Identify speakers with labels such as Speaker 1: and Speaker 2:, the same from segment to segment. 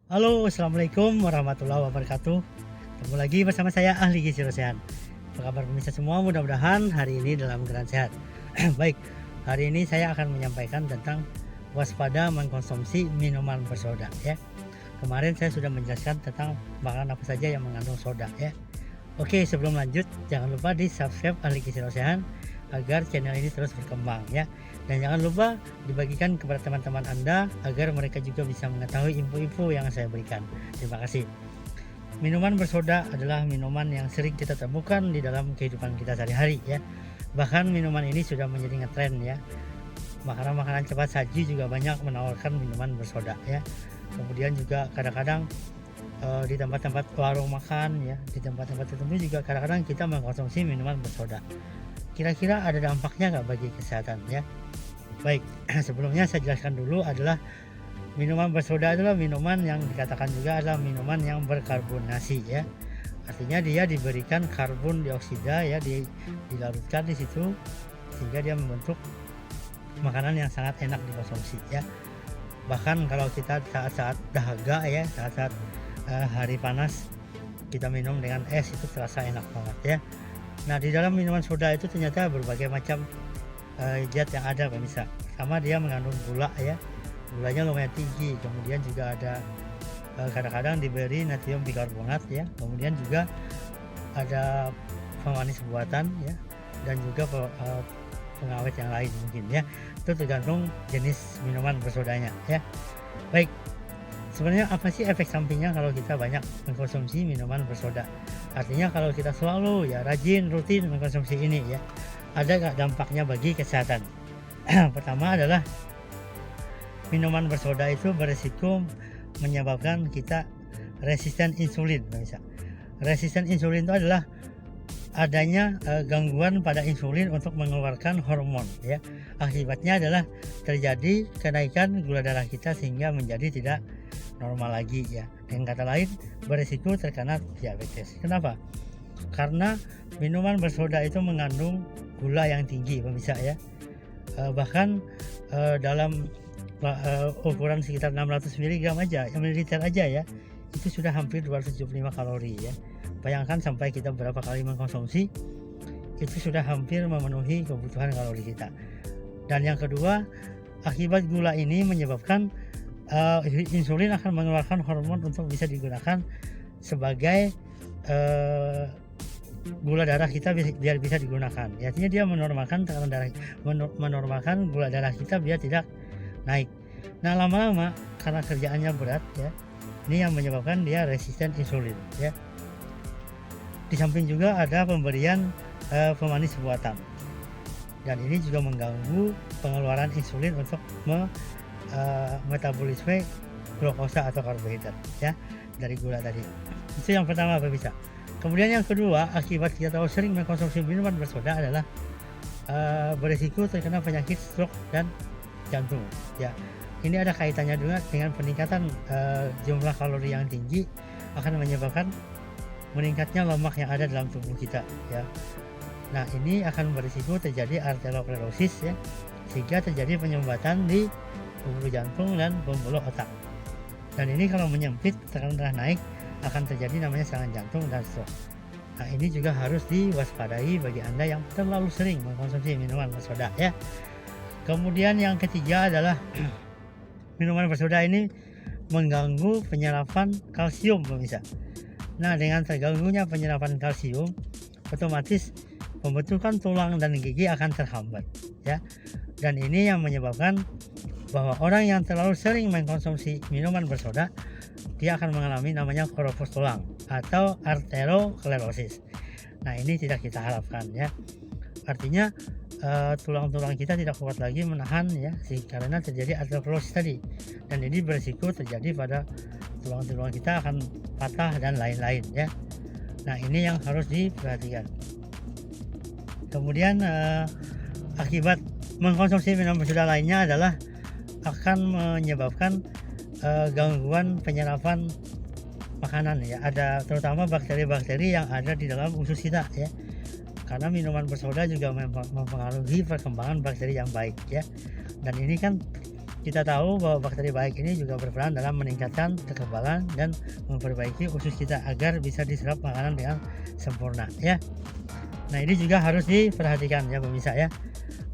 Speaker 1: Halo, assalamualaikum warahmatullahi wabarakatuh. Ketemu lagi bersama saya ahli gizi Rosehan. Apa kabar pemirsa semua? Mudah-mudahan hari ini dalam keadaan sehat. Baik, hari ini saya akan menyampaikan tentang waspada mengkonsumsi minuman bersoda ya. Kemarin saya sudah menjelaskan tentang makanan apa saja yang mengandung soda ya. Oke, sebelum lanjut jangan lupa di subscribe ahli gizi Rosehan agar channel ini terus berkembang ya. Dan jangan lupa dibagikan kepada teman-teman Anda agar mereka juga bisa mengetahui info-info yang saya berikan. Terima kasih. Minuman bersoda adalah minuman yang sering kita temukan di dalam kehidupan kita sehari-hari ya. Bahkan minuman ini sudah menjadi ngetren ya. Makanan-makanan cepat saji juga banyak menawarkan minuman bersoda ya. Kemudian juga kadang-kadang di tempat-tempat warung makan ya, di tempat-tempat tertentu juga kadang-kadang kita mengkonsumsi minuman bersoda. Kira-kira ada dampaknya nggak bagi kesehatan ya? Baik, sebelumnya saya jelaskan dulu adalah minuman bersoda adalah minuman yang dikatakan juga adalah minuman yang berkarbonasi ya. Artinya dia diberikan karbon dioksida ya, dilarutkan di situ sehingga dia membentuk makanan yang sangat enak dikonsumsi ya. Bahkan kalau kita saat-saat dahaga ya, saat-saat hari panas kita minum dengan es itu terasa enak banget ya. Nah, di dalam minuman soda itu ternyata berbagai macam zat yang ada pemirsa. Pertama dia mengandung gula ya, gulanya lumayan tinggi. Kemudian juga ada kadang-kadang diberi natrium bikarbonat ya. Kemudian juga ada pemanis buatan ya, dan juga pengawet yang lain mungkin ya. Itu tergantung jenis minuman bersodanya ya. Baik, sebenarnya apa sih efek sampingnya kalau kita banyak mengkonsumsi minuman bersoda? Artinya kalau kita selalu ya rajin rutin mengkonsumsi ini ya, ada nggak dampaknya bagi kesehatan? Pertama adalah minuman bersoda itu berisiko menyebabkan kita resisten insulin. Bisa resisten insulin itu adalah adanya gangguan pada insulin untuk mengeluarkan hormon ya. Akibatnya adalah terjadi kenaikan gula darah kita sehingga menjadi tidak normal lagi ya. Dengan kata lain, berisiko terkena diabetes. Kenapa? Karena minuman bersoda itu mengandung gula yang tinggi pemirsa ya. Bahkan dalam ukuran sekitar 600 mg aja, mililiter aja ya, itu sudah hampir 275 kalori ya. Bayangkan sampai kita berapa kali mengkonsumsi, itu sudah hampir memenuhi kebutuhan kalori kita. Dan yang kedua, akibat gula ini menyebabkan insulin akan mengeluarkan hormon untuk bisa digunakan sebagai gula darah kita biar bisa digunakan. Artinya dia menormalkan tekanan darah, menormalkan gula darah kita biar tidak naik. Nah, lama-lama karena kerjaannya berat ya, ini yang menyebabkan dia resisten insulin ya. Di samping juga ada pemberian pemanis buatan, dan ini juga mengganggu pengeluaran insulin untuk metabolisme glukosa atau karbohidrat ya dari gula tadi. Itu yang pertama pemirsa. Kemudian yang kedua, akibat kita terlalu sering mengkonsumsi minuman bersoda adalah berisiko terkena penyakit stroke dan jantung ya. Ini ada kaitannya juga dengan peningkatan jumlah kalori yang tinggi akan menyebabkan meningkatnya lemak yang ada dalam tubuh kita ya. Nah, ini akan berisiko terjadi arteriosklerosis ya, sehingga terjadi penyumbatan di pembuluh jantung dan pembuluh otak. Dan ini kalau menyempit, tekanan darah naik, akan terjadi namanya serangan jantung dan stroke. Nah, ini juga harus diwaspadai bagi Anda yang terlalu sering mengkonsumsi minuman bersoda ya. Kemudian yang ketiga adalah minuman bersoda ini mengganggu penyerapan kalsium pemirsa. Nah, dengan terganggunya penyerapan kalsium, otomatis pembentukan tulang dan gigi akan terhambat ya. Dan ini yang menyebabkan bahwa orang yang terlalu sering mengkonsumsi minuman bersoda, dia akan mengalami namanya keropos tulang atau arteriosklerosis. Nah, ini tidak kita harapkan ya. Artinya tulang-tulang kita tidak kuat lagi menahan ya, karena terjadi arteriosklerosis tadi. Dan ini berisiko terjadi pada tulang-tulang kita akan patah dan lain-lain ya. Nah, ini yang harus diperhatikan. Kemudian akibat mengkonsumsi minuman bersoda lainnya adalah akan menyebabkan gangguan penyerapan makanan ya. Ada terutama bakteri-bakteri yang ada di dalam usus kita ya. Karena minuman bersoda juga mempengaruhi perkembangan bakteri yang baik ya. Dan ini kan kita tahu bahwa bakteri baik ini juga berperan dalam meningkatkan kekebalan dan memperbaiki usus kita agar bisa diserap makanan dengan sempurna ya. Nah ini juga harus diperhatikan ya pemirsa ya.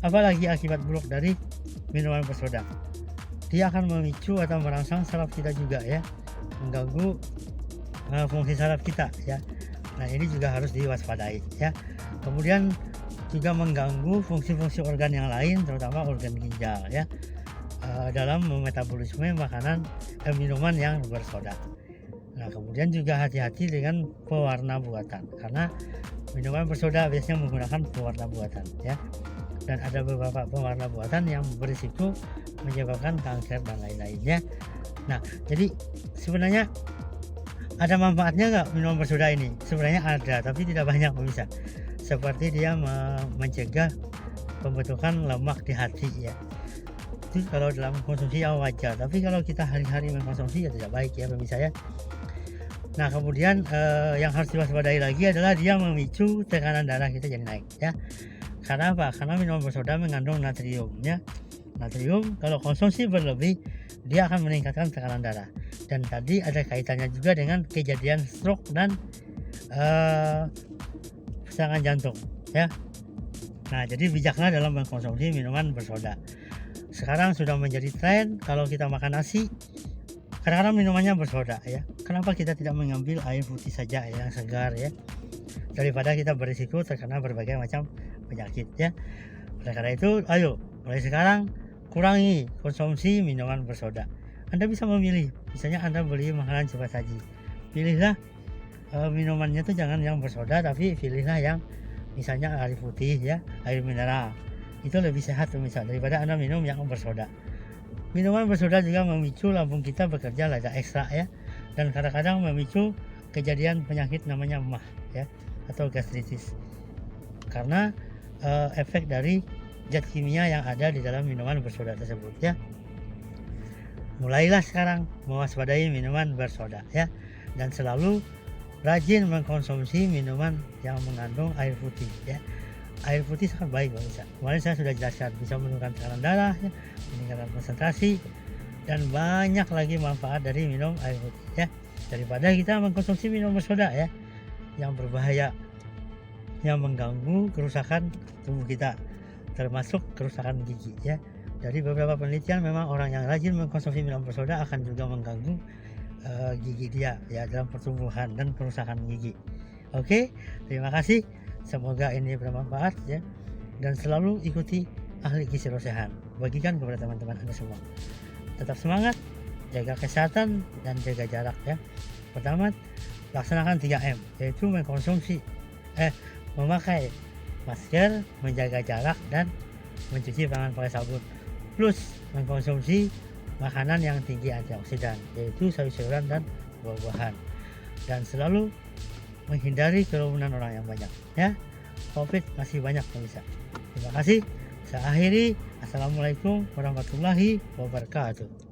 Speaker 1: Apalagi akibat buruk dari minuman bersoda, dia akan memicu atau merangsang saraf kita juga ya, mengganggu fungsi saraf kita ya. Nah ini juga harus diwaspadai ya. Kemudian juga mengganggu fungsi-fungsi organ yang lain, terutama organ ginjal ya, dalam metabolisme minuman yang bersoda. Nah kemudian juga hati-hati dengan pewarna buatan, karena minuman bersoda biasanya menggunakan pewarna buatan ya, dan ada beberapa pewarna buatan yang berisiko menyebabkan kanker dan lain-lainnya. Nah jadi sebenarnya ada manfaatnya nggak minuman bersoda ini? Sebenarnya ada, tapi tidak banyak pemirsa. Seperti dia mencegah pembentukan lemak di hati ya. Itu kalau dalam konsumsi ya wajar, tapi kalau kita hari-hari mengkonsumsi ya tidak baik ya pemirsa ya. Nah kemudian yang harus diwaspadai lagi adalah dia memicu tekanan darah kita jadi naik ya. Karena apa? Karena minuman bersoda mengandung natrium ya. Natrium kalau konsumsi berlebih dia akan meningkatkan tekanan darah, dan tadi ada kaitannya juga dengan kejadian stroke dan serangan jantung ya. Nah jadi bijaklah dalam mengkonsumsi minuman bersoda. Sekarang sudah menjadi tren kalau kita makan nasi kadang-kadang minumannya bersoda ya. Kenapa kita tidak mengambil air putih saja yang segar ya, daripada kita berisiko terkena berbagai macam penyakit ya. Oleh karena itu ayo mulai sekarang kurangi konsumsi minuman bersoda. Anda bisa memilih, misalnya Anda beli makanan cepat saji, pilihlah minumannya tuh jangan yang bersoda, tapi pilihlah yang misalnya air putih ya, air mineral. Itu lebih sehat misalnya daripada Anda minum yang bersoda. Minuman bersoda juga memicu lambung kita bekerja agak ekstra ya, dan kadang-kadang memicu kejadian penyakit namanya MAH ya, atau gastritis, karena efek dari zat kimia yang ada di dalam minuman bersoda tersebut ya. Mulailah sekarang mewaspadai minuman bersoda ya, dan selalu rajin mengkonsumsi minuman yang mengandung air putih ya. Air putih sangat baik pemirsa. Kemarin saya sudah jelaskan bisa menurunkan tekanan darah ya, meningkatkan konsentrasi, dan banyak lagi manfaat dari minum air putih ya, daripada kita mengkonsumsi minum bersoda ya yang berbahaya, yang mengganggu kerusakan tubuh kita, termasuk kerusakan gigi ya. Dari beberapa penelitian memang orang yang rajin mengkonsumsi minum bersoda akan juga mengganggu gigi dia ya, dalam pertumbuhan dan kerusakan gigi. Oke, terima kasih. Semoga ini bermanfaat ya, dan selalu ikuti ahli gizi Rosehan. Bagikan kepada teman-teman Anda semua. Tetap semangat, jaga kesehatan dan jaga jarak ya. Pertama, laksanakan 3M, yaitu memakai masker, menjaga jarak, dan mencuci tangan pakai sabun, plus mengkonsumsi makanan yang tinggi antioksidan, yaitu sayur-sayuran dan buah-buahan, dan selalu menghindari kerumunan orang yang banyak ya. Covid masih banyak pemirsa. Terima kasih. Saya akhiri. Assalamualaikum warahmatullahi wabarakatuh.